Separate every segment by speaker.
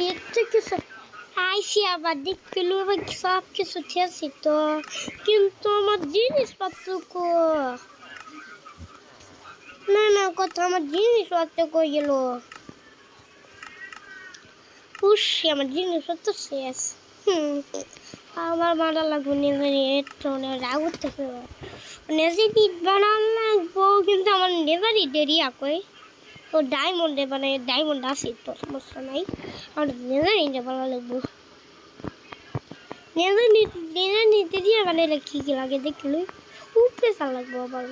Speaker 1: একটু কিছু আইসি আবার দেখলো সব কিছু খেয়েছি তো, কিন্তু আমার জিনিসপত্র না না কথা আমার জিনিসপত্র কই গেল। আমার জিনিসপত্র শেষ। আমার মারা লাগবো রাগ উঠতেছে, নিজেরই বানান লাগবো, কিন্তু আমার নেজারই দেরি আকই। ও ডায়মন্ডে বানাই, ডায়মন্ড আছে তো সমস্যা নাই, আমার নেজারই বানা লাগবো। নেজার নিতে দিয়ে বানাইলে কি কি লাগে দেখলি, উপরে চা লাগবো আবার।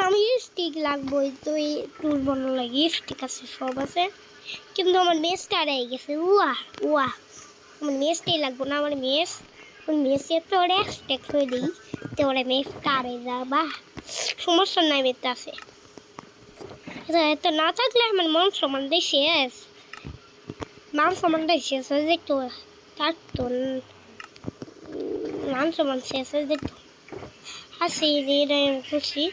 Speaker 1: আমি স্টিক লাগবো, তো এই টুল বানানো লাগে স্টিক আছে, সব আছে, কিন্তু আমার মেসটা হারিয়ে গেছে। উয়া আমার মেসটাই লাগবো না, আমার মেসে তো ওরা স্টেক হয়ে দিই, তো ওরা মেসটা হারিয়ে যাবা, সমস্যা নাই, মেসটা আছে। এত না থাকলে আমার মান সম্মানটাই শেষ, মান সম্মানটাই শেষ হয়ে যেত, থাকতো মান সম্মান শেষ হয়ে যেত। হাসি খুশি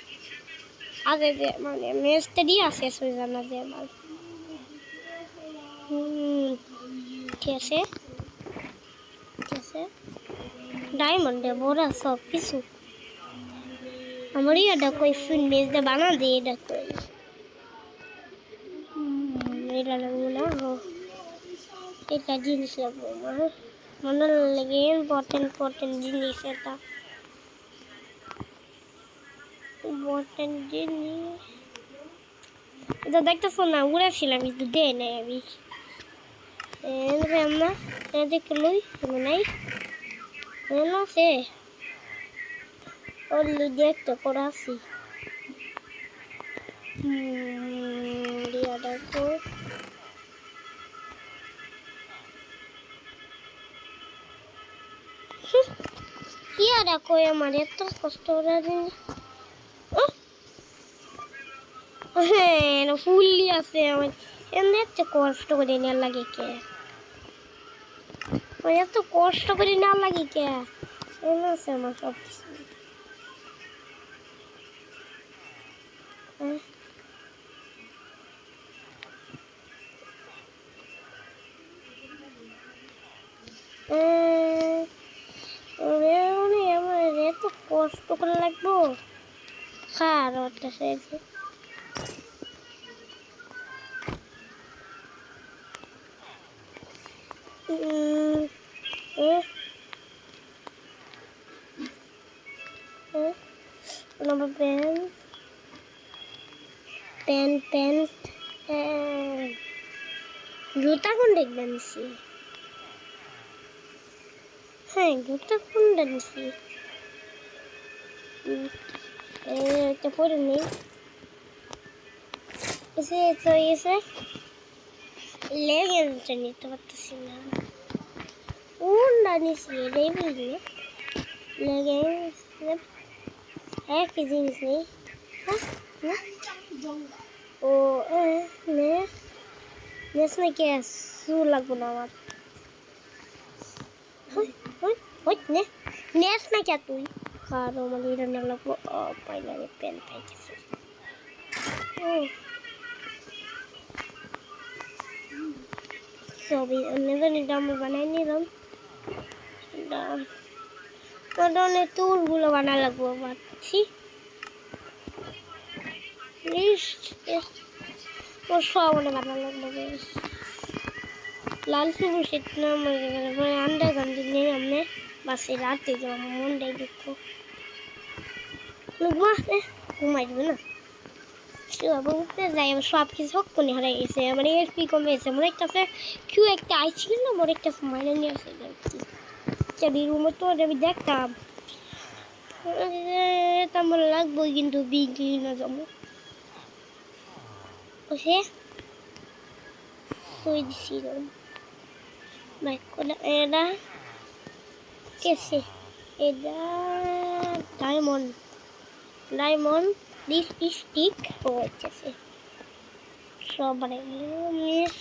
Speaker 1: আগে যে মানে মেসটা দিয়ে শেষ হয়ে জানা যে আমার। ঠিক আছে ঠিক আছে, ডায়মন্ডে ভরা সব কিছু আমার এটা কই ফুল মেজটা বানা দিয়ে এটা কই এটা লাগবো না। এটা জিনিস লাগবো আমার, মনে লাগে ইম্পর্টেন্ট জিনিস, এটা ইম্পর্টেন্ট জিনিস। এটা দেখতেছো না, উড়াছিলাম কিন্তু দেয় নাই আমি, না দেখলই নাই সে অলরেডি একটা করে আছি। দেখো কি আর দেখো আমার এত কষ্ট করে হ্যাঁ ফুললি আছে আমার, এমনি এত কষ্ট করে নেওয়ার লাগে কে, এত কষ্ট করে নেওয়ার লাগে কে, এমন আছে আমার সব কিছু। আমার এত কষ্ট করে লাগবো, খার ওটা চাইছে। Number pen জুতা কোন দেখবেন নিছি, হ্যাঁ জুতা কোনটা নিছি, এটা পরে নেই এসে তো এসে লেগেন্সটা নিতে পারতেছি না, কোনটা নিছি এটাই বুঝলি লেগেন্স একই জিনিস নেই। ও নেস না কে শু লাগবো না আমার, নেস না কে তুই কারো মানে এটা না লাগবো, পাইলারে পেন পাইতেছি। সবই এটা আমরা বানাই নিলাম, অনেক তুলগুলো বানা লাগবো পাচ্ছি সব বানা লাগবে। লাল সবুজ আন্ডার গান্ধী নেই আমনে বাসে রাতে যাবো, আমার মনটাই দুঃখ ঘুমাই দেবে না উঠতে যাই, আমার সব কিছু হক্ষণে হারাই গেছে, আমার এসপি কমে গেছে, মনে একটা কেউ একটা আইছিল না, মনে একটা মাইনে নিয়ে আসে চাবি রুমে, তো আমি দেখতাম আমার লাগবো, কিন্তু বিক্রি না যাবো সে তুই দিছিলাম বাইক করে এটা কেসে এটা ডায়মন্ড লিপস্টিক হচ্ছে সব মিস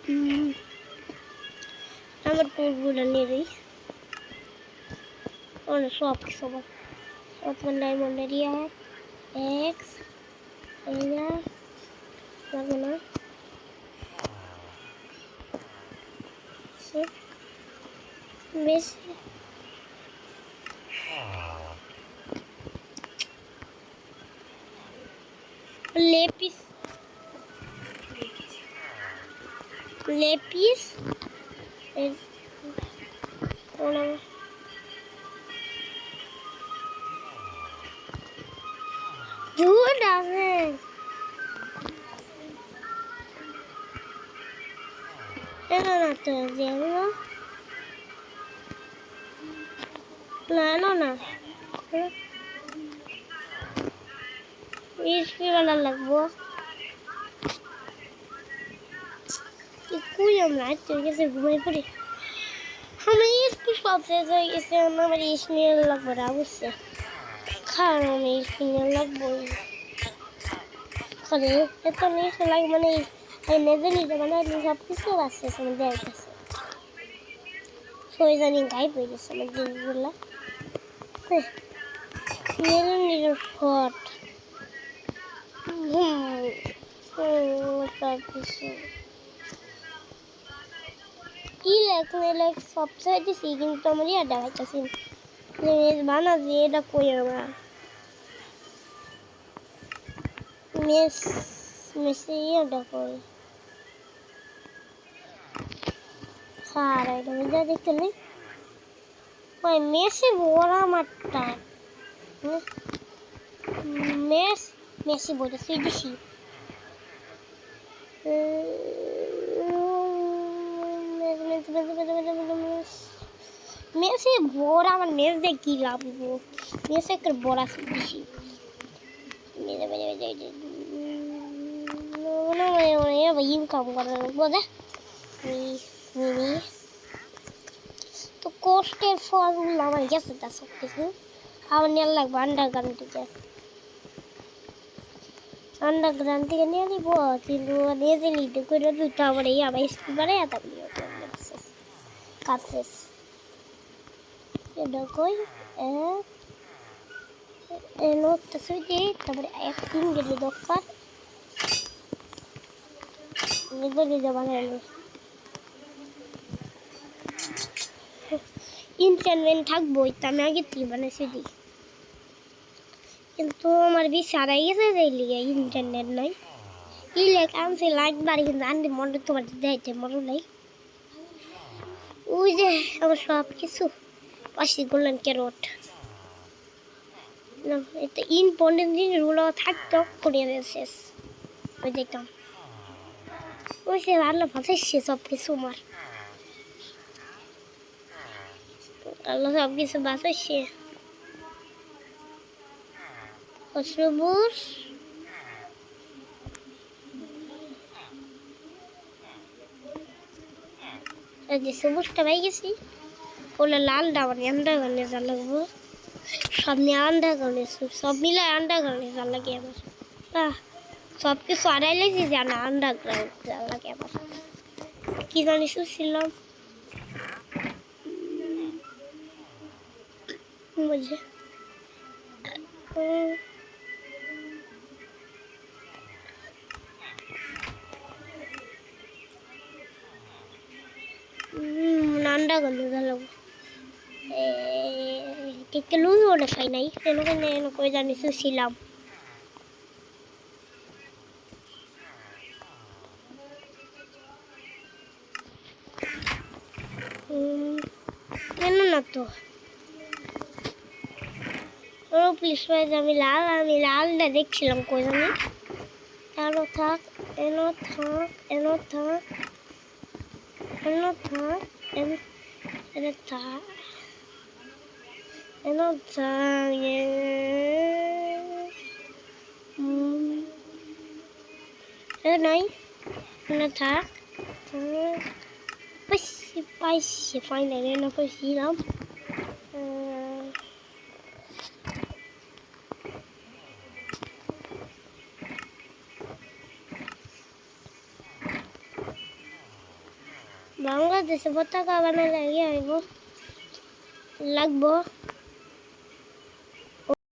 Speaker 1: আমার টুলগুলো নিয়ে দিই সব কিছু আমার ডায়মন্ড এরিয়া এক্স এরিয়া লাগবে না বেশি লেপিস লেপিস Good আছে এলো না তো যেগুলো না এলো না ইসপি বানা লাগবো কুই আমরা তুই গেছে ঘুমাই পড়ি আমি ইসপি সব শেষ হয়ে গেছে আমার ইস নিয়ে লাগবো না বুঝছে খাওয়া আমি ইসপি নিয়ে লাগবো করে এত নিস লাগে মানে নিজে নিজে মানে সব কিছু আসছে আমাদের কাছে সবাই জানি গাইব হয়ে গেছে আমার জিনিসগুলো নিজের নিজের শট সব কিছু কি লেখ সবসময় দিছি কিন্তু আমার ইয়াটা হইতেছি বানা যে এটা কই আমরা মেসি ইয়াটা কই খারাই তুমি যা দেখতে নেই ওই মেসি বড় মাঠটা মেসি বলতে সেই দিছি মেসি বড় আমার মেস দিয়ে কি লাভ মেসি একটা বড় বেশি ইনকাম করার বোঝা তো কষ্টের ফলগুলো আমার গেছে তা সব কিছু আমার নিয়ে লাগবে আন্ডারগ্রাউন্ড থেকে নিয়ে নিব কিন্তু নিয়ে দিলি তো করে দুটো আমার এই আমার স্কুবারে এত কাজ শেষ এটা কই নোটটা সুইচে তারপরে এক তিন গেলে দরকার ইন্টারনেট থাকবোই তা আমি আগে থেকে বানাইছি দিই কিন্তু আমার বেশি হারাই গেছে যে লিগে ইন্টারনেট নাই ইলেক আনছে লাগবার কিন্তু আনতে মনে তোমার দেয়তে মনে নাই ওই যে আমার সব কিছু পাশে গোল্ডেন ক্যারট এটা ইম্পর্টেন্ট জিনিসগুলো থাকতো করিয়ে শেষ ওই দেখতাম ওই সে আল্লাহ ফাঁসাইছে সব কিছু আমার আল্লাহ সব কিছু বাঁচাইছে সবুজ যে সবুজটা পাই গেছি ওগুলো লালটা আমার আন্ডারগ্রাউন্ডে যা লাগবো সব নিয়ে আন্ডারগ্রাউন্ডে সব মিলে আন্ডারগ্রাউন্ডে যা লাগে আমার সব কিছু আড়াই লেগেছি জানা আন্ডারগ্রাউন্ড যা লাগে আমার কি জানি শুনছিলাম বুঝে আন্ডারগ্রাউন্ডে যা লাগবো ঠিক লুজ ওটা খাই নাই কেন কই জানি শুনছিলাম কেন না তো ও প্লিজ আমি লালটা দেখছিলাম কই জানি এনো থাক এনো থাক এনো থাক এনো থাক এনো থাক এনো থাক নাই এনো থাক পাইছি ফাইনালি এনো পাইছিলাম বাংলাদেশে পতাকা বানালে ইয়ে হইব লাগবো